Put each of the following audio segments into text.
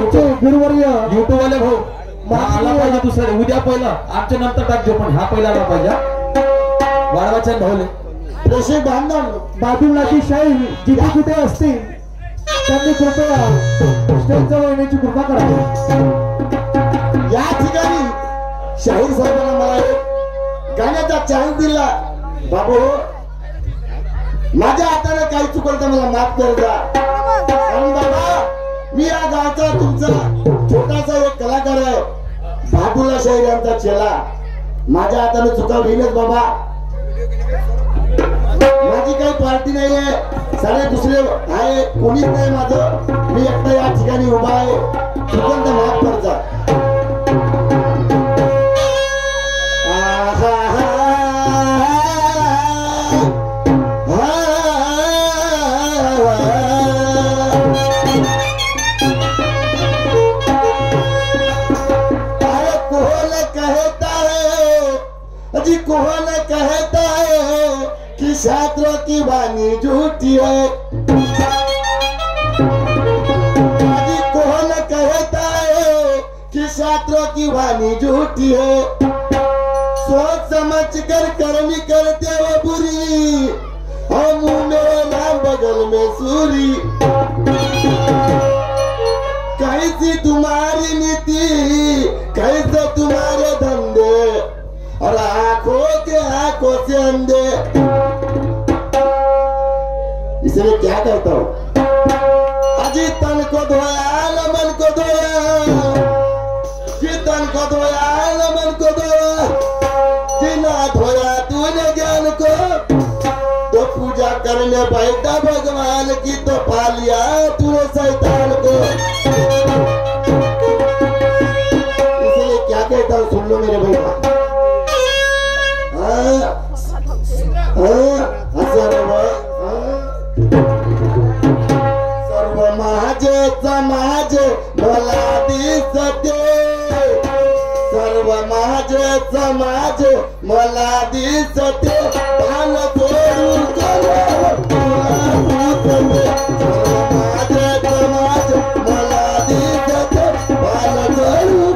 आमचे गुरुवर्य युट्यूब वाले भाऊ आला पाहिजे दुसऱ्या उद्या पहिला आमच्या नंतर टाकजो पण हा पहिला आला पाहिजे वाळवाच्या भाऊले प्रेषक बांधव बाजूलाची शाही जिथे कुठे असतील त्यांनी कृपया स्टेजजवळ येण्याची कृपा करावी। या ठिकाणी शाहीर साहेबांना मला एक गाण्याचा चान्स दिला। बाबू माझ्या हाताने काही चुकलं तर मला माफ कर द्या। कारण बाबा मी या गावचा तुमचा छोटासा एक कलाकार आहे बाबूला शाहीर यांचा चेला। माझ्या हाताने चुका होईलच बाबा। माझी काही पार्टी नाही आहे सारे दुसरे आहे कोणीच नाही माझं मी एकटा या ठिकाणी उभा आहे चुकून तर माफ कर जा। कौन कहता है कि छात्रों की वाणी झूठी है। कौन कहता है कि छात्रों की वाणी झूठी है। सोच समझ कर करनी करते हो बुरी और मुंह में नाम बगल में सूरी। कैसी तुम्हारी नीति कैसे तुम्हारे धंधे और आंखों से अंधे। इसलिए क्या कहता हूं अजी तन को धोया न मन को धोया जी तन को धोया न मन को धोया जी ना धोया तूने ज्ञान को तो पूजा करने बैठा भगवान की तो पा लिया तूने शैतान को। इसलिए क्या कहता हूं सुन लो मेरे भैया। सर्व माझे समाज मला दिसते सर्व माझे समाज मला दिसते पान सोडून माझे समाज मला दिसते पान सोडून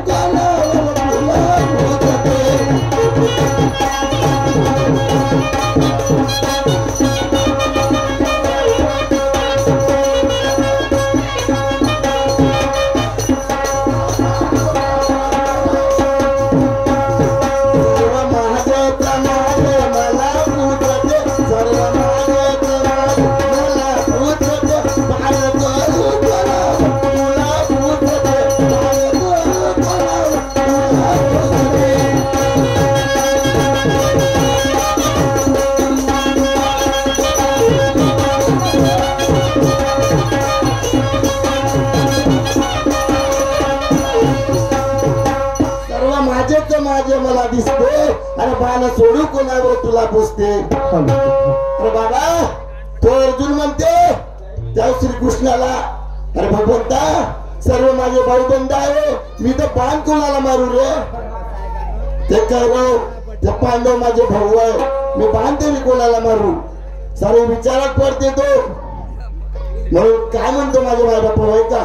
मला दिसते अरे बाला सोडू कोणावर तुला पोचते। अरे बाबा तो अर्जुन म्हणते त्या श्रीकृष्णाला अरे भगवंता सर्व माझे भाऊ बंद आहे मी तर बाण कोणाला मारू रे। ते कौरव ते पांडव माझे भाऊ आहे मी बाण तरी कोणाला मारू सारे विचारात पडते तो म्हणून काय म्हणतो माझे भाई बापा होय का।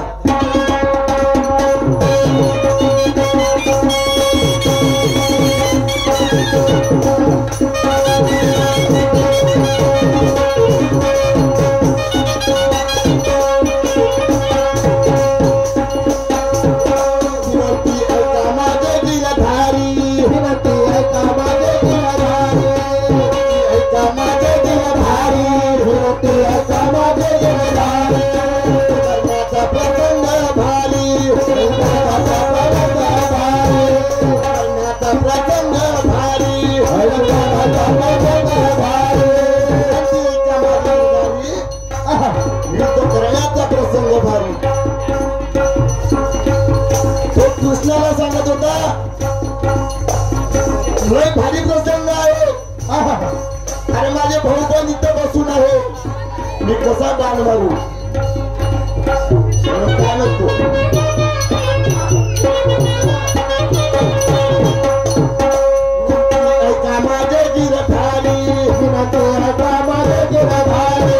कृष्णाला सांगत होता लय भारी प्रसंग आहे। अरे माझे भाऊ पण इथं बसून आहे मी कसा बाण मारू काय म्हणतो माझे गिरधारी माझे गिरधारी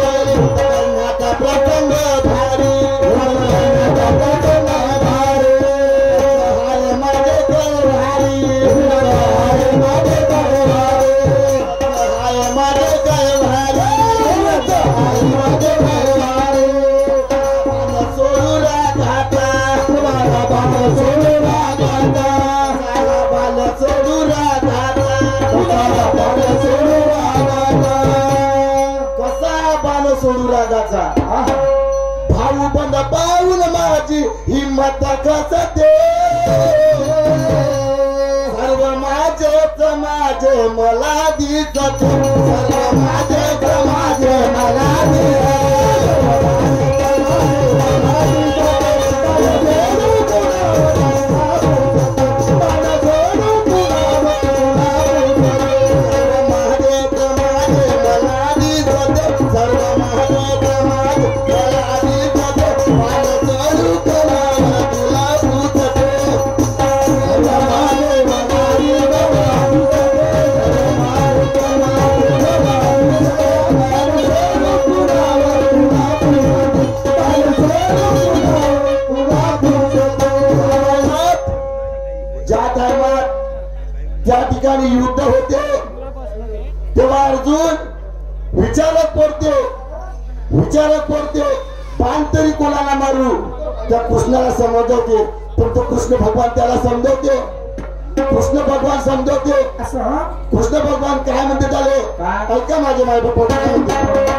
प्रसंग भारी माझी हिम्मत कसते सर्व माझे मला दिसते सर्व माझे मला ज्या ठिकाणी युद्ध होते तेव्हा अर्जुन विचारत पडते बाण तरी कोणाला मारू त्या कृष्णाला समजवते पण तो कृष्ण भगवान त्याला समजवते कृष्ण भगवान समजवते कृष्ण भगवान काय म्हणते त्याला ऐका माझे माय बाप काय म्हणते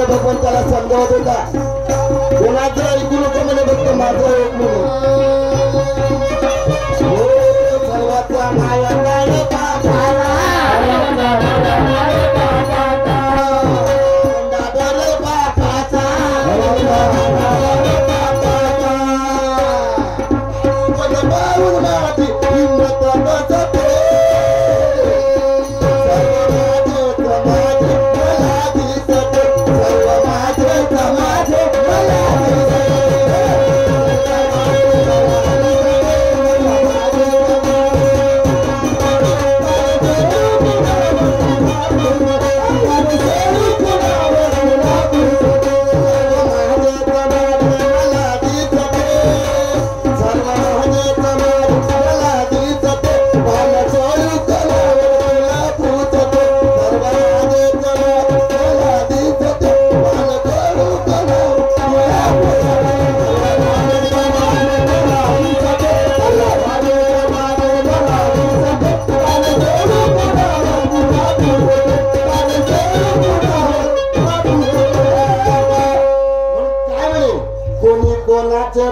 भगवंताला समजावत होता कोणाचं ऐकू नको म्हणे फक्त माझं ऐक म्हणे सर्वाचा माया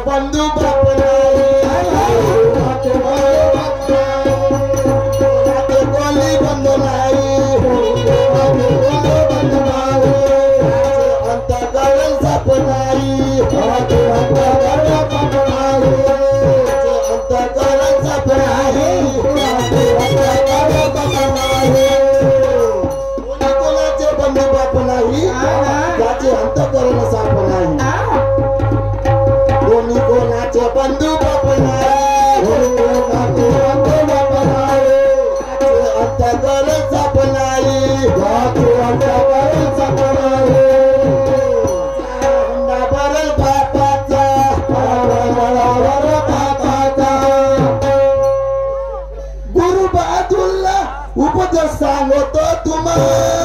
बंधू बाप कोणी बंधू नाही अंतकरण साप नाही अंतकरण साप नाही कोणी कोणाचे बंधू बाप नाही त्याचे अंतकरण साप नाही कोणी कोणाचे बंधू बाप नाही अंतकरण साप नाही बरल बापाचा गुरु बहादुरला उपदेश सांगतो तुम्हाला